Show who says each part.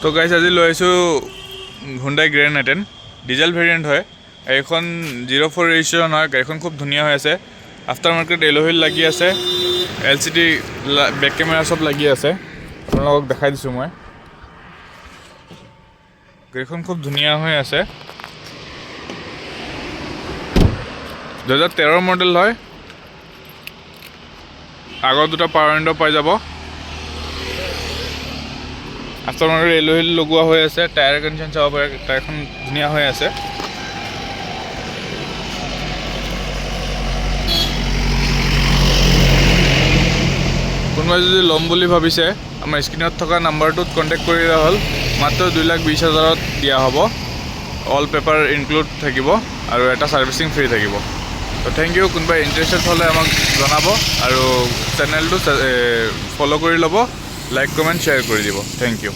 Speaker 1: তো গাইজ আজি লৈ আহিছোঁ Hyundai Grand i10 diesel variant হয়। এইখন 04 ৰেজিষ্ট্ৰেশ্যন হয়। গাড়ীখন খুব ধুনীয়া হৈ আছে। আফটাৰ মাৰ্কেট এল হুইল লাগি আছে, LCD বেক কেমেৰা চব লাগি আছে। আপোনালোকক দেখাই দিছোঁ মই। গাড়ীখন খুব ধুনীয়া হৈ আছে। 2013 মডেল হয়। আগৰ দুটা পাৱাৰ উইণ্ডো পাই যাব। আফটাৰ মাৰ্কেট এল হুইল লগোৱা হৈ আছে। টায়াৰ কণ্ডিশ্যন চাব পাৰে, টায়াৰখন ধুনীয়া হৈ আছে। কোনোবাই যদি ল'ম বুলি ভাবিছে আমাৰ স্ক্ৰীণত থকা নাম্বাৰটোত কণ্টেক্ট কৰিলে হ'ল। মাত্ৰ 2,20,000 দিয়া হ'ব। অল পেপাৰ ইনক্লুড থাকিব আৰু এটা ছাৰ্ভিচিং ফ্ৰী থাকিব। তো থেংক ইউ। কোনোবাই ইণ্টাৰেষ্টেড হ'লে আমাক জনাব আৰু চেনেলটো ফ'ল' কৰি ল'ব, লাইক কমেণ্ট শ্বেয়াৰ কৰি দিব। Thank U.